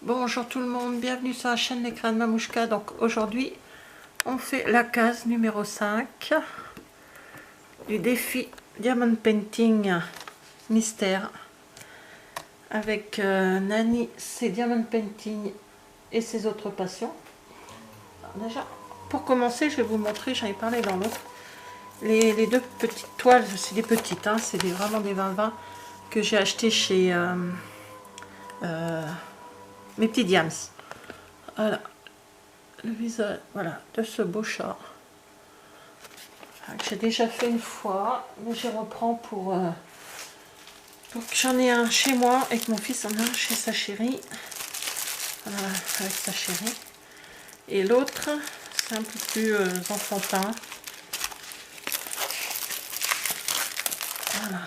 Bonjour tout le monde, bienvenue sur la chaîne L'écran de Mamouchka. Donc aujourd'hui, on fait la case numéro 5 du défi Diamond Painting Mystère avec Nani, ses Diamond Painting et ses autres passions. Alors déjà, pour commencer, je vais vous montrer, j'en ai parlé dans l'autre, les deux petites toiles, c'est des petites, hein, c'est vraiment des 20-20 que j'ai acheté chez mes petits diams. Voilà, le visage, voilà, de ce beau chat. J'ai déjà fait une fois, mais je reprends pour... donc j'en ai un chez moi et que mon fils en a un chez sa chérie. Voilà, avec sa chérie. Et l'autre, c'est un peu plus enfantin. Voilà,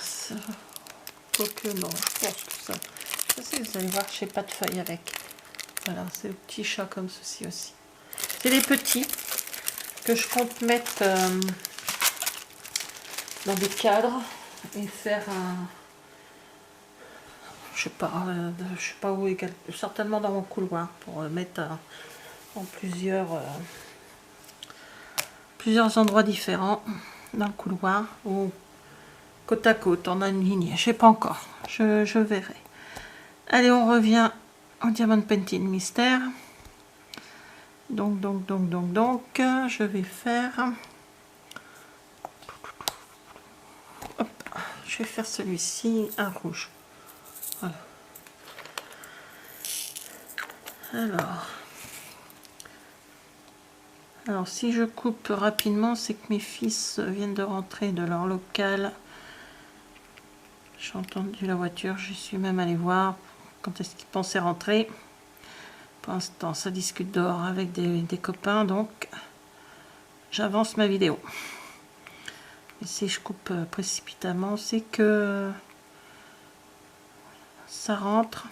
quoique non, je pense que ça... Je sais, vous allez voir, je n'ai pas de feuilles avec. Voilà, c'est le petit chat comme ceci aussi. C'est des petits que je compte mettre dans des cadres et faire un... je sais pas où, certainement dans mon couloir pour mettre en plusieurs endroits différents dans le couloir ou côte à côte en une lignée. Je sais pas encore, je verrai. Allez, on revient au Diamond Painting Mystère. Donc, je vais faire... hop, je vais faire celui-ci, un rouge. Voilà. Alors, si je coupe rapidement, c'est que mes fils viennent de rentrer de leur local. J'ai entendu la voiture, je suis même allée voir quand est-ce qu'ils pensaient rentrer. Pour l'instant, ça discute dehors avec des copains, donc j'avance ma vidéo. Et si je coupe précipitamment, c'est que ça rentre.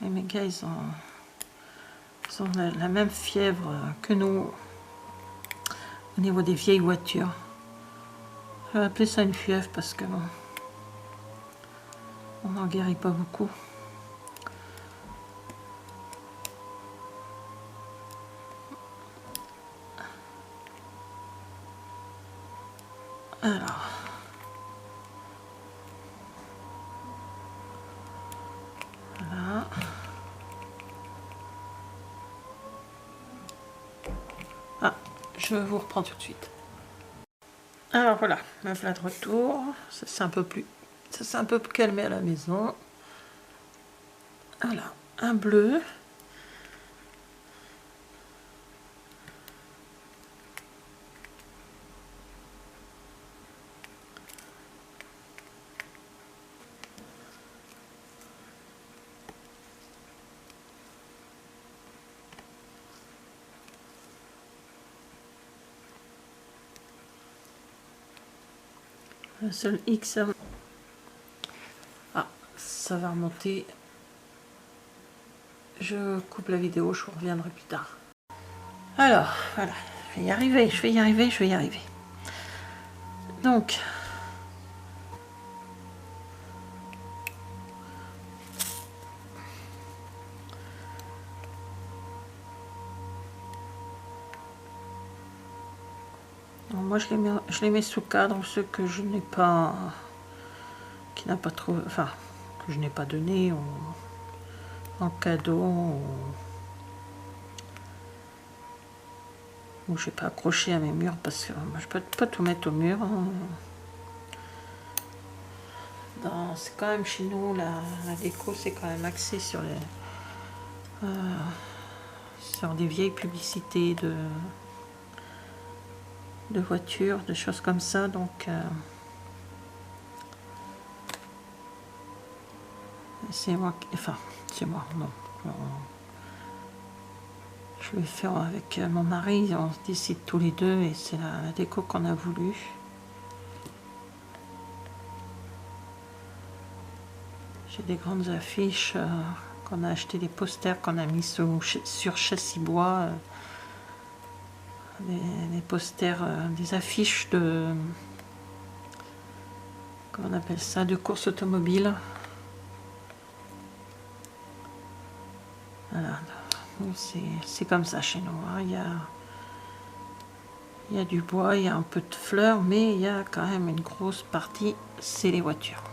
Et mes gars, ils ont la même fièvre que nous au niveau des vieilles voitures. Je vais appeler ça une fièvre parce que bon, on n'en guérit pas beaucoup. Alors, voilà. Ah, je vous reprends tout de suite. Alors voilà, me voilà de retour. Ça s'est un peu calmé à la maison. Voilà, un bleu. Un seul X. Ah, ça va remonter. Je coupe la vidéo, je vous reviendrai plus tard. Alors, voilà, je vais y arriver. Donc, moi je les mets sous cadre, ceux que je n'ai pas, qui n'a pas trop, enfin, que je n'ai pas donné en cadeau, ou je n'ai pas accroché à mes murs parce que moi, je peux pas tout mettre au mur. C'est quand même chez nous, la déco, c'est quand même axé sur des vieilles publicités de voitures, de choses comme ça, donc c'est moi, non. Je vais faire avec mon mari, on se décide tous les deux et c'est la déco qu'on a voulu. J'ai des grandes affiches qu'on a acheté, des posters qu'on a mis sur châssis bois. des posters, des affiches de, comment on appelle ça, de course automobile. Voilà, c'est comme ça chez nous, hein. Il y a du bois, il y a un peu de fleurs, mais il y a quand même une grosse partie, c'est les voitures.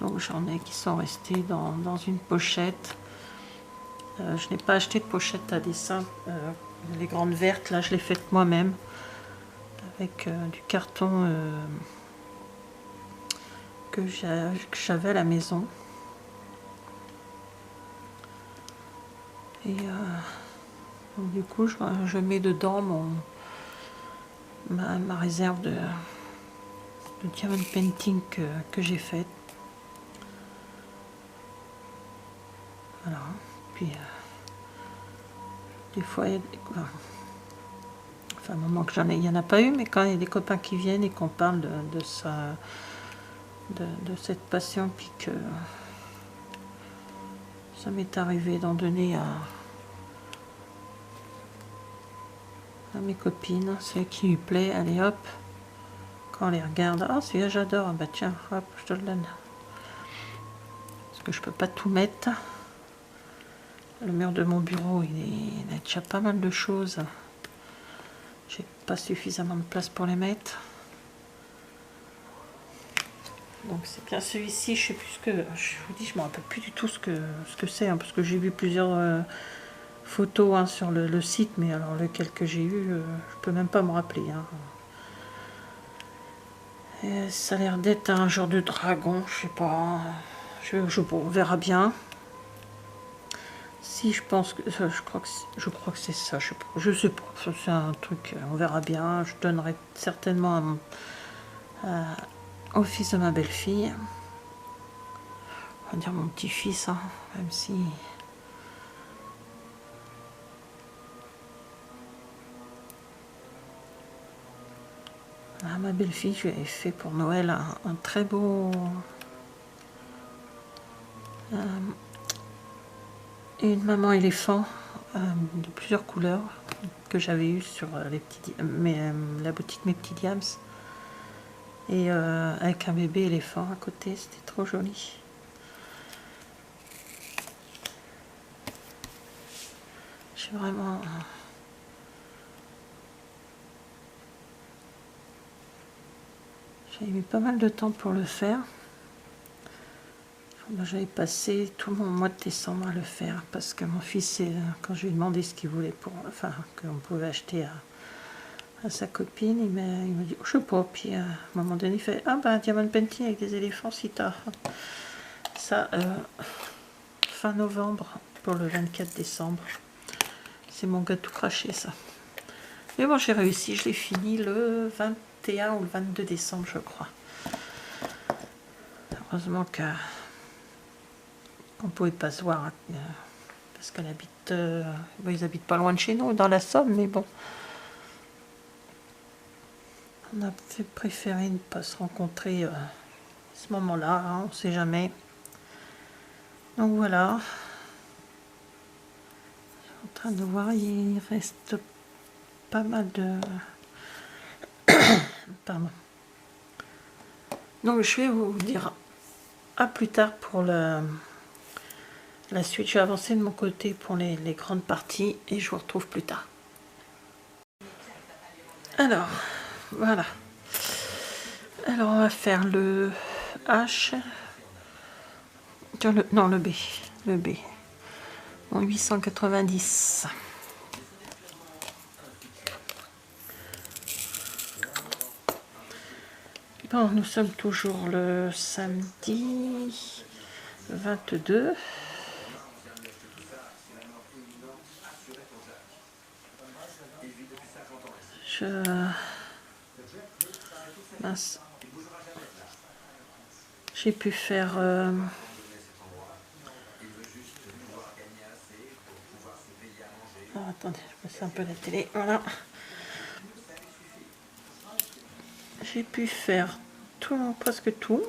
Donc j'en ai qui sont restés dans une pochette. Je n'ai pas acheté de pochette à dessin. Les grandes vertes, là, je les faites moi-même. Avec du carton que j'avais à la maison. Et donc, du coup, je mets dedans ma réserve de diamond painting que j'ai faite. Voilà. Puis des fois, il y a enfin, un moment que j'en ai, il n'y en a pas eu, mais quand il y a des copains qui viennent et qu'on parle de cette passion, puis que ça m'est arrivé d'en donner à mes copines, celle qui lui plaît, allez hop, quand on les regarde, ah celui-là j'adore, bah tiens, hop, je te le donne. Parce que je peux pas tout mettre. Le mur de mon bureau, il a déjà pas mal de choses. J'ai pas suffisamment de place pour les mettre. Donc c'est bien celui-ci, je sais plus ce que, je vous dis, je me rappelle plus du tout ce que c'est, hein, parce que j'ai vu plusieurs photos, hein, sur le site, mais alors lequel que j'ai eu, je peux même pas me rappeler, hein. Et ça a l'air d'être un genre de dragon, je sais pas, on verra bien. Si je pense que je crois que c'est ça, je sais pas, c'est un truc, on verra bien. Je donnerai certainement au fils de ma belle-fille, on va dire mon petit-fils, hein, même si ma belle-fille, je lui avais fait pour Noël un très beau une maman éléphant de plusieurs couleurs que j'avais eu sur les petits, la boutique Mes Petits Diams, et avec un bébé éléphant à côté, c'était trop joli. J'ai vraiment j'avais mis pas mal de temps pour le faire. J'avais passé tout mon mois de décembre à le faire parce que mon fils, quand je lui ai demandé ce qu'il voulait enfin, qu'on pouvait acheter à sa copine, il m'a dit, oh, je sais pas. Puis à un moment donné, il fait, ah ben diamond painting avec des éléphants, si t'as ça, fin novembre pour le 24 décembre. C'est mon gâteau craché, ça. Mais bon, j'ai réussi, je l'ai fini le 21 ou le 22 décembre, je crois. Heureusement qu'on ne pouvait pas se voir, parce qu'elle habite, ils habitent pas loin de chez nous, dans la Somme, mais bon. On a préféré ne pas se rencontrer à ce moment-là, hein, on ne sait jamais. Donc voilà. Je suis en train de voir, il reste pas mal de... Pardon. Donc je vais vous dire à plus tard pour la suite. Je vais avancer de mon côté pour les grandes parties et je vous retrouve plus tard. Alors, voilà. Alors on va faire le H. Non, le B. Le B. En 890. Bon, nous sommes toujours le samedi 22. Mince. J'ai pu faire... Alors, attendez, je passe un peu la télé. Voilà. J'ai pu faire tout, presque tout.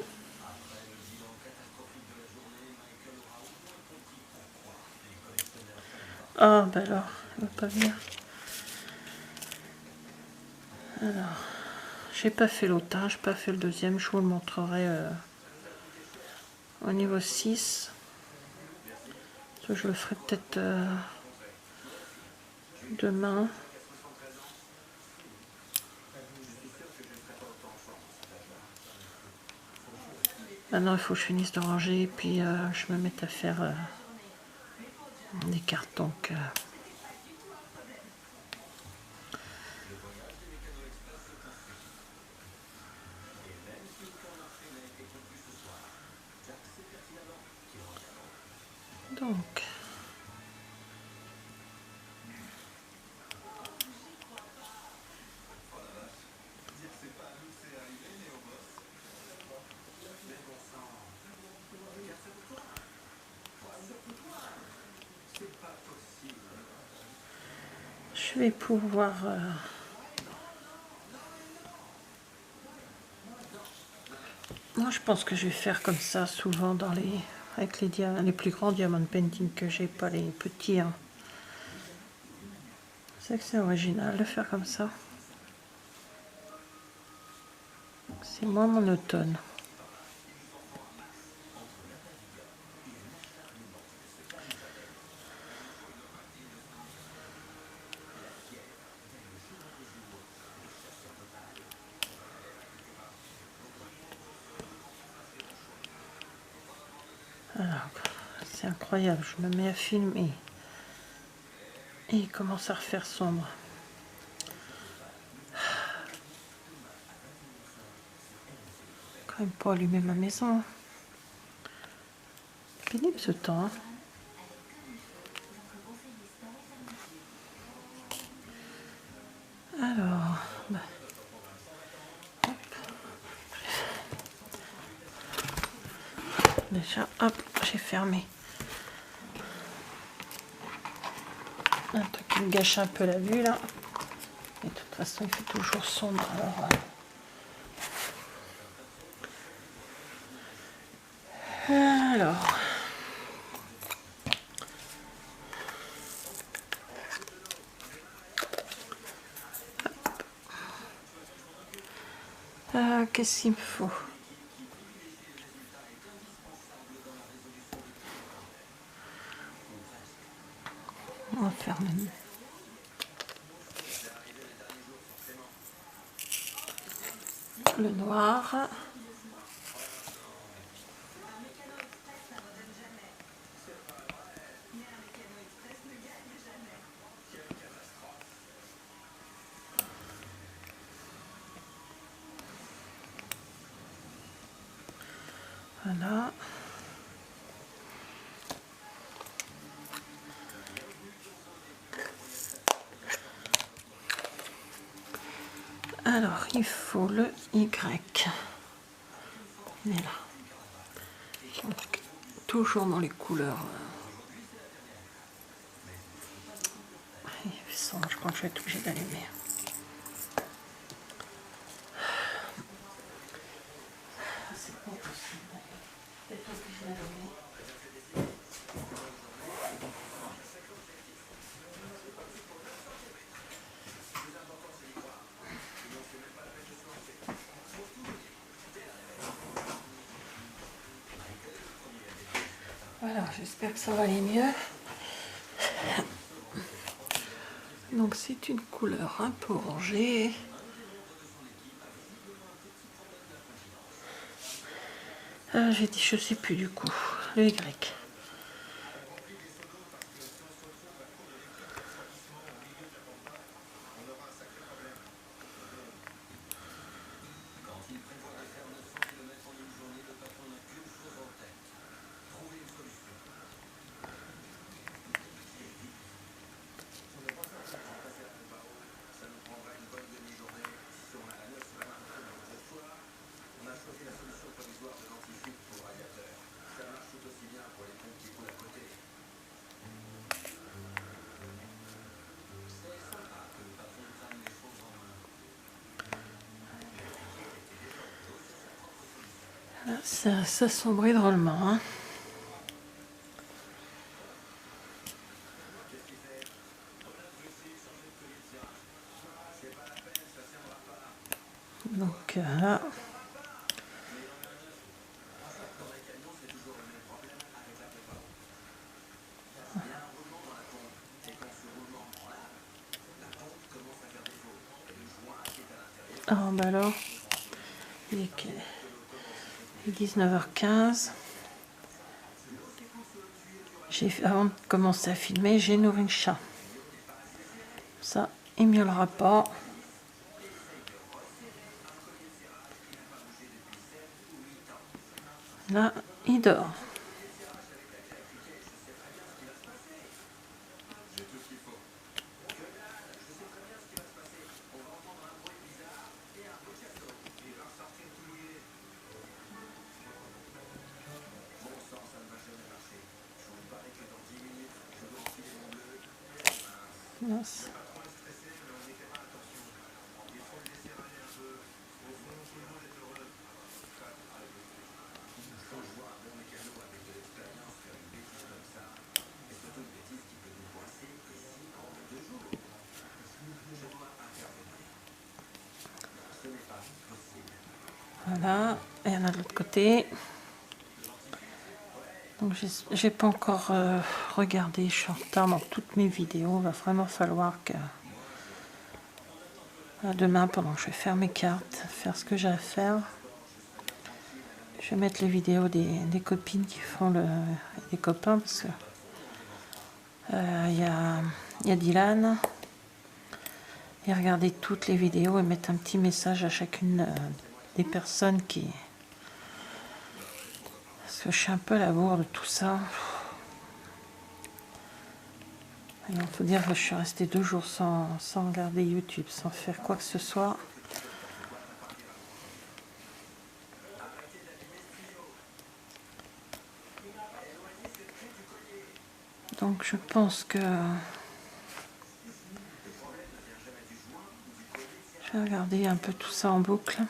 Ah, ben alors, elle va pas venir. Alors, j'ai pas fait l'autre, j'ai pas fait le deuxième. Je vous le montrerai au niveau 6. Je le ferai peut-être demain. Maintenant, il faut que je finisse de ranger et puis je me mette à faire des cartes. Donc, je vais pouvoir... moi, je pense que je vais faire comme ça souvent dans avec les plus grands diamond painting que j'ai, pas les petits. Hein. C'est vrai que c'est original de faire comme ça. C'est moins monotone. Alors, c'est incroyable, je me mets à filmer. Et il commence à refaire sombre. Quand même pas allumer ma maison. Pénible ce temps. Hein. Alors, bah, déjà, hop, j'ai fermé. Un truc qui me gâche un peu la vue là. Et de toute façon, il fait toujours sombre. Alors. Qu'est-ce qu'il me faut? On va faire le noir. Voilà. Alors, il faut le Y. Il est là. Donc, toujours dans les couleurs. Il fait sombre, je crois que je vais être obligée d'allumer. C'est pas possible. Je vais être obligée d'allumer. Voilà, j'espère que ça va aller mieux. Donc c'est une couleur un peu orangée. J'ai dit, je sais plus du coup, le Y. Là, ça s'assombrit drôlement. Hein. Donc là. Ah bah alors, il est 19h15. Avant de commencer à filmer, j'ai nourri le chat. Ça, il miaulera pas. Là, il dort. Mince. Voilà, et il y en a de l'autre côté. Donc j'ai pas encore regardé, je suis en retard dans toutes mes vidéos. Il va vraiment falloir que demain, pendant que je vais faire mes cartes, faire ce que j'ai à faire, je vais mettre les vidéos des copines qui font des copains, parce que il y a Dylan, et regarder toutes les vidéos et mettre un petit message à chacune des personnes qui... Parce que je suis un peu à la bourre de tout ça. Et on peut dire que je suis restée 2 jours sans regarder YouTube, sans faire quoi que ce soit. Donc je pense que je vais regarder un peu tout ça en boucle.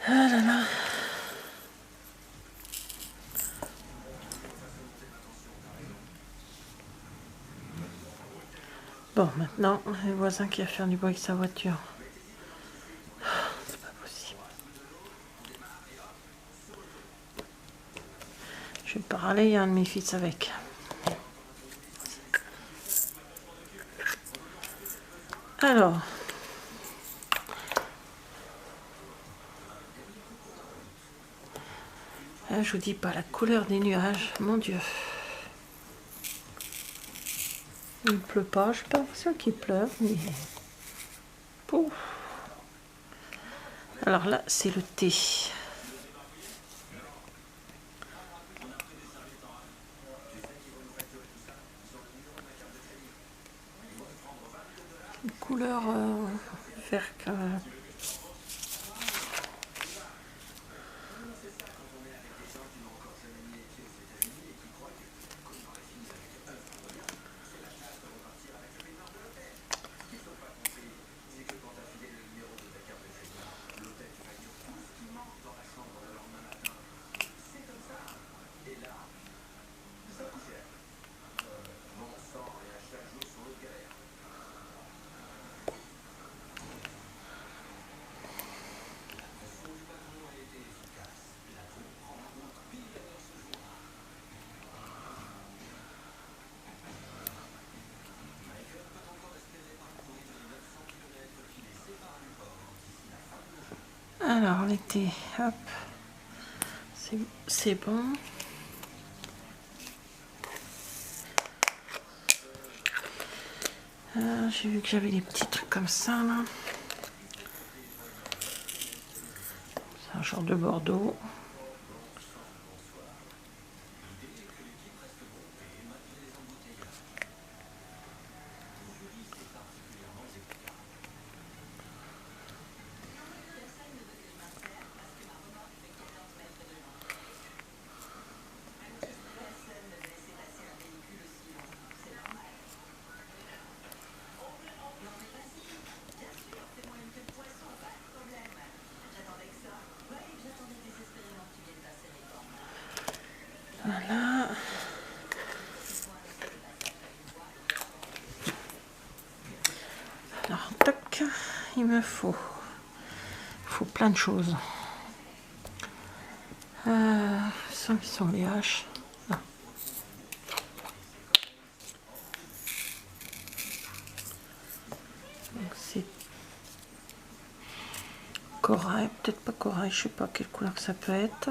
Ah là là. Bon, maintenant, le voisin qui va faire du bruit avec sa voiture. C'est pas possible. Je vais parler, il y a un de mes fils avec. Alors. Là, je vous dis pas la couleur des nuages, mon Dieu. Il ne pleut pas, je n'ai pas l'impression qu'il pleuve, mais... Pouf. Alors là, c'est le thé. Une couleur vert. Alors l'été, hop, c'est bon. J'ai vu que j'avais des petits trucs comme ça là. C'est un genre de Bordeaux. Voilà. Alors, toc, il me faut plein de choses. Ça, qui sont les haches. Ah. Donc c'est corail, peut-être pas corail, je sais pas quelle couleur ça peut être.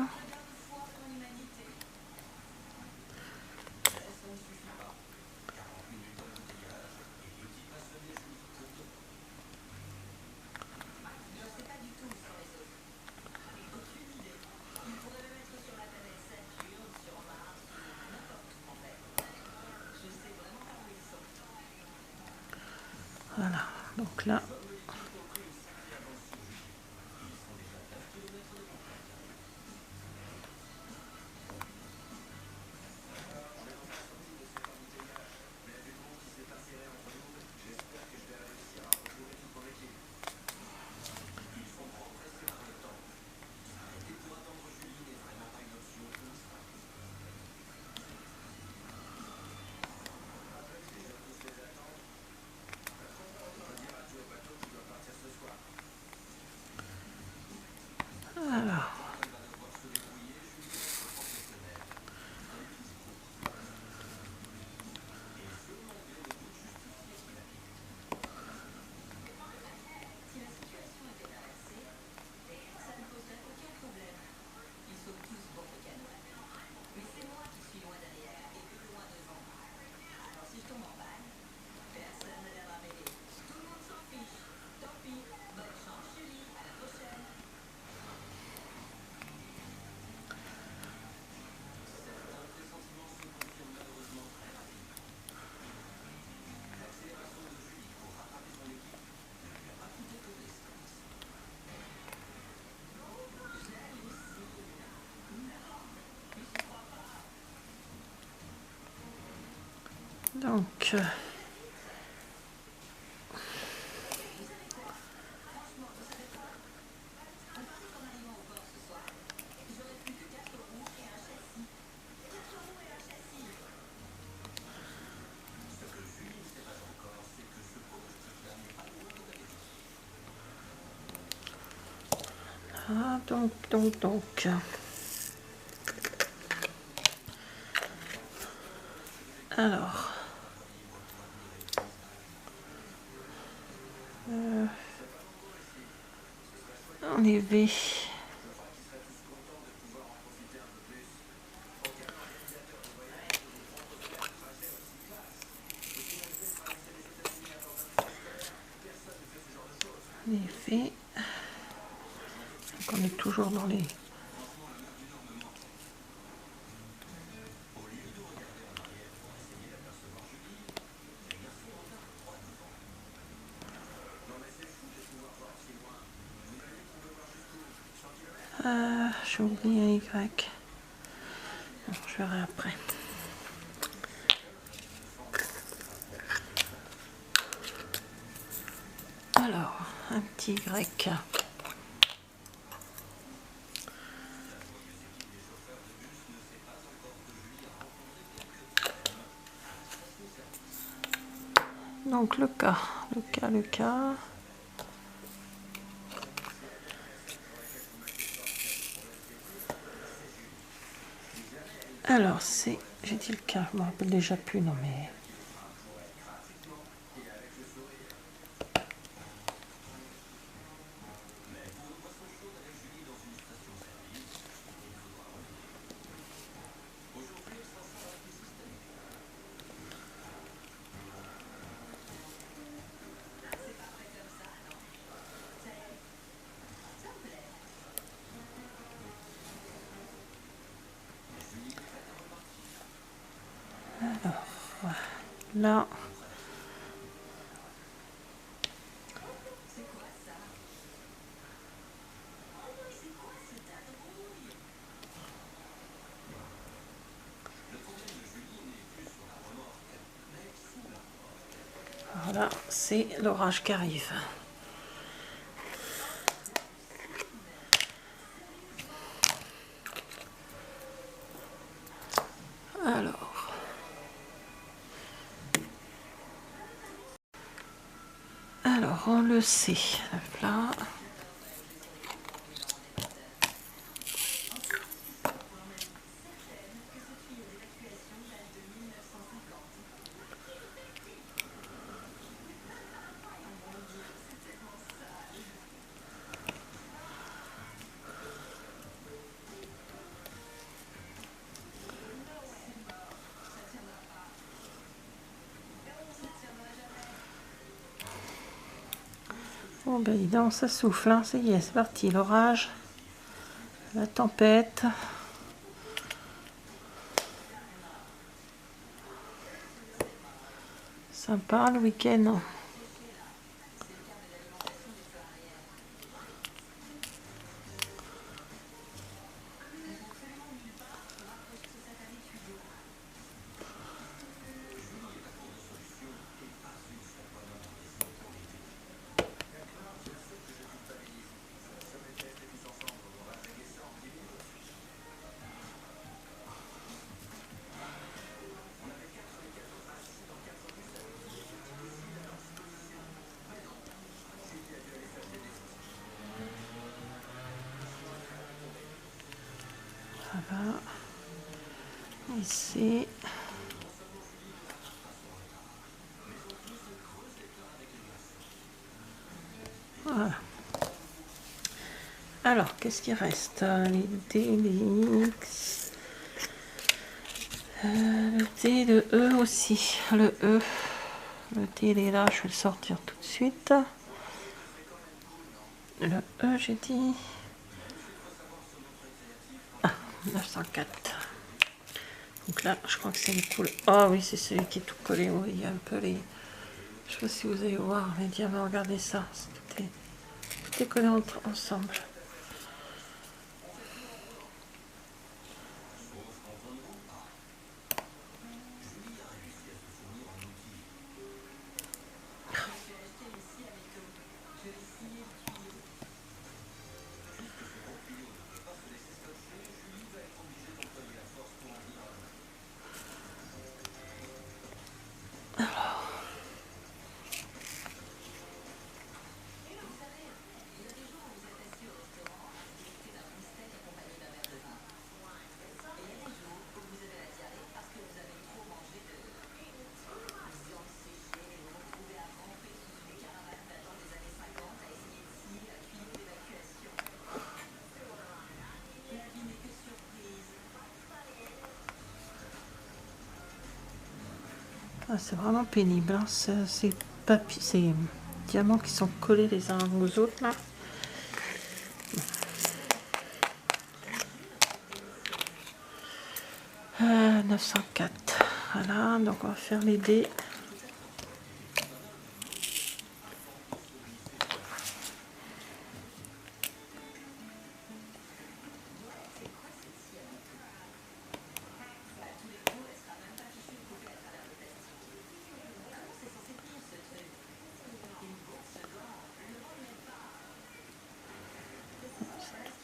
Voilà, donc là, alors, donc ah, donc. Alors, enlever l'effet. Donc on est toujours dans les... j'ai oublié un Y. Bon, je verrai après. Alors, un petit Y. Donc le K. Alors c'est, j'ai dit le K, je me rappelle déjà plus, non mais... Alors, voilà. Là... Voilà, c'est l'orage qui arrive. Alors on le sait, le plat. Bon ben dis donc, ça souffle, hein. Ça y est, c'est parti, l'orage, la tempête. Sympa le week-end. Voilà. Ici. Voilà. Alors, qu'est-ce qui reste? Les DX. Le T, le E aussi. Le E. Le T, il est là. Je vais le sortir tout de suite. Le E, j'ai dit. Ah, 904. Donc là, je crois que c'est les couleurs. Ah oui, c'est celui qui est tout collé. Oui, il y a un peu les... Je sais pas si vous allez voir les diamants. Regardez ça. Tout est collé ensemble. Ah, c'est vraiment pénible, hein. Ces diamants qui sont collés les uns aux autres là. 904. Voilà, donc on va faire les dés.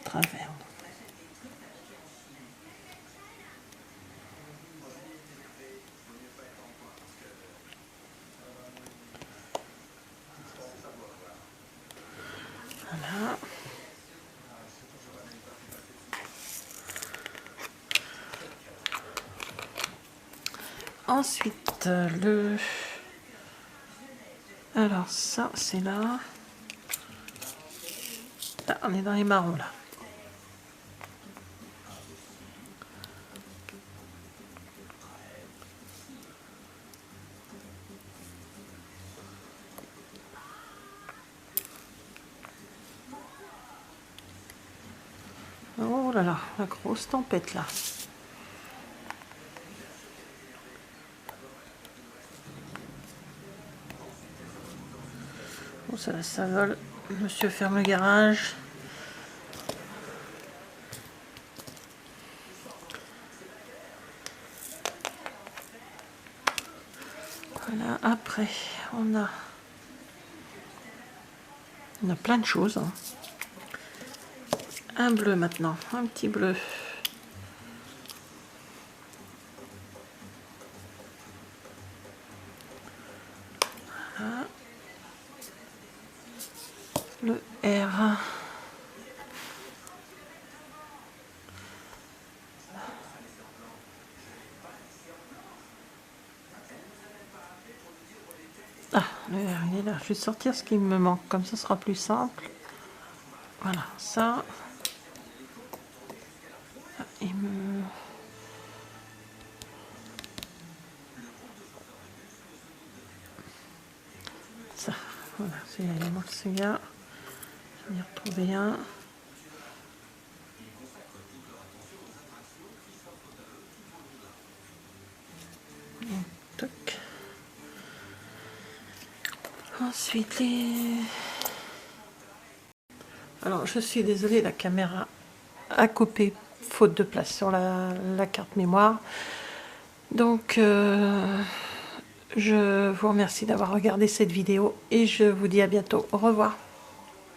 Travers. Voilà. Ensuite, le... Alors ça, c'est là. Là, on est dans les marrons, là. Oh là là, la grosse tempête, là. Bon, ça vole. Monsieur ferme le garage. Voilà, après, on a plein de choses, hein. Un bleu maintenant, un petit bleu. Il est là. Je vais sortir ce qui me manque, comme ça sera plus simple. Voilà, ça. Il me... Ça, voilà, celui-là, il manque celui-là. Je vais y retrouver un. Toc. Ensuite, alors, je suis désolée, la caméra a coupé, faute de place sur la carte mémoire. Donc, je vous remercie d'avoir regardé cette vidéo et je vous dis à bientôt. Au revoir.